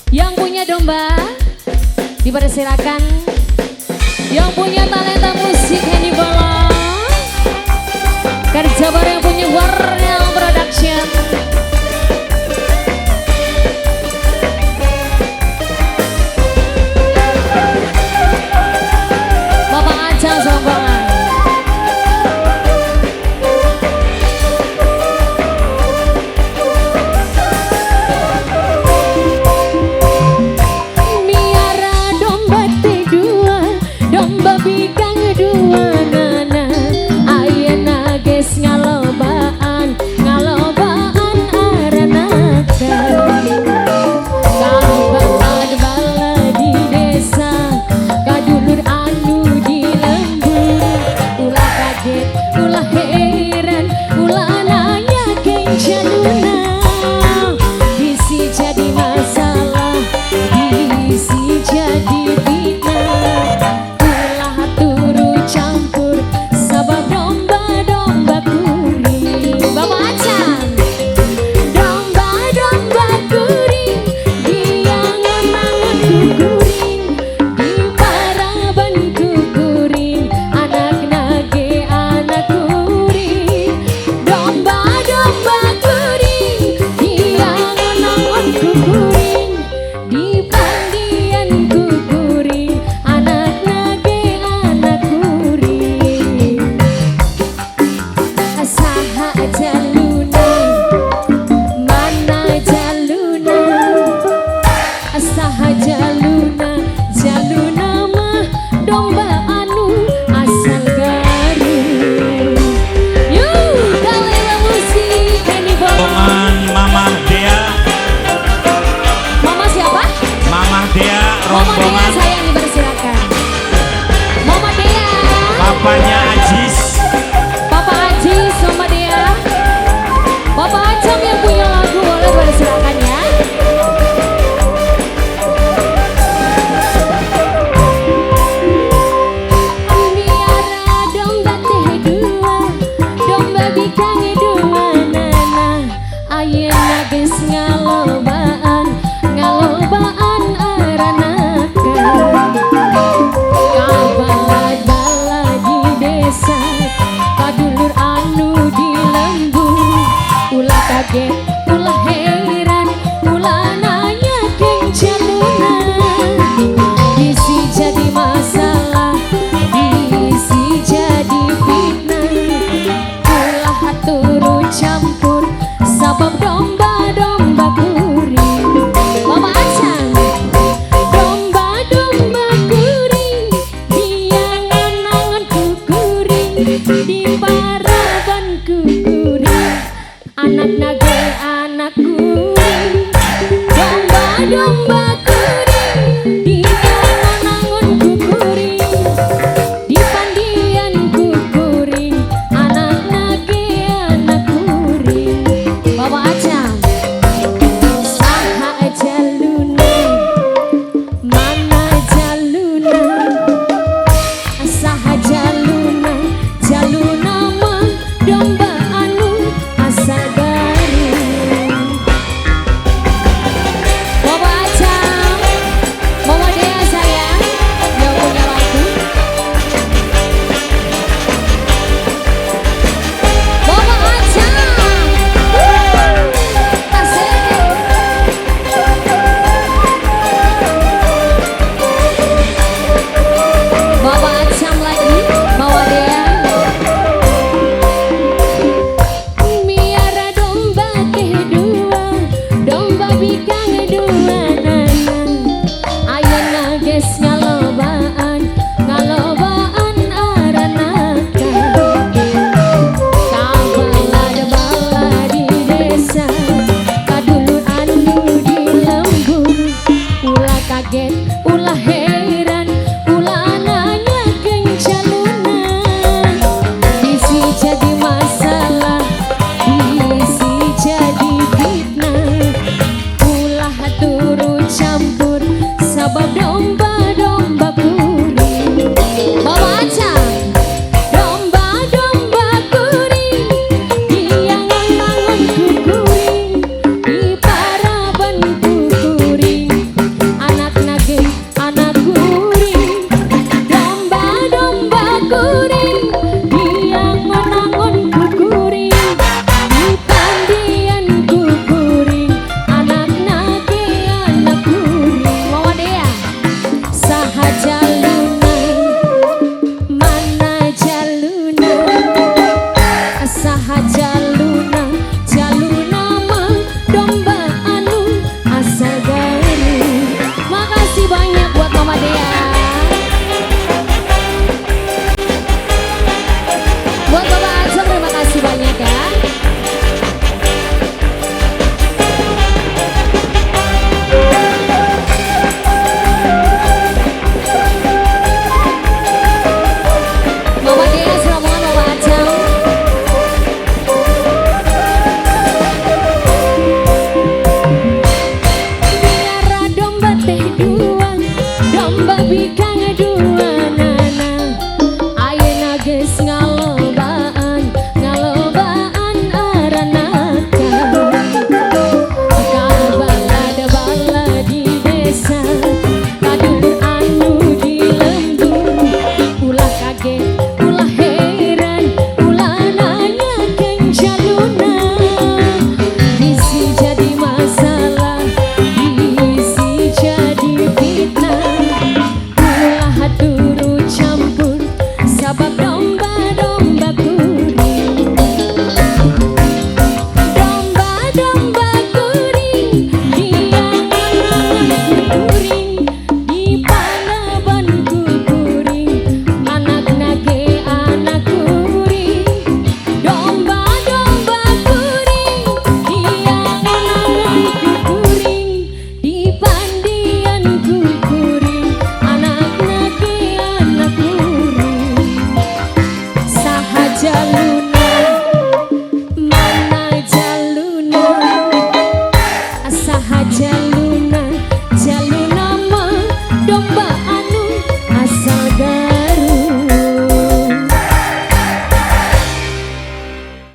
Yang punya domba dipersilakan. Yang punya talenta musik Henny Bolong. Kerja bareng yang punya Warnel Production. Bapak Aca Sombangan. Papanya Ajis. Papa Ajis sama dia. Bapak Acam yang punya lagu boleh bersilakan ya. Biara domba teh dua, domba bikang dua nana. Ayeuna geus ngalobaan, ngalobaan aranakeun. Kadulur anu di lembur, ulah kaget, ulah heran, ulah nanya keng jaluna. Bisi jadi masalah, bisi jadi fitnah. Ulah turu campur, sabab domba-domba kuring. Mama Acang, domba-domba kuring, biangan-angan kukuring. Di paraban kukuring, anak nage anak kuring. Domba-domba kuring, di angan-angan kukuring. Di pandian kukuring, anak nage anak kuring. Bapak Acang, saha jaluna, mana jaluna, saha jaluna. Jaluna mah domba anu asa baru. Bapak Acam, Mama Dea sayang yang punya lagu. Bapak Acam, asik. Bapak Acam lagi, Mama Dea. Ulah heran, ulah nanya keng jaluna. Bisi jadi masalah, bisi jadi fitnah. Ulah turu campur, sabab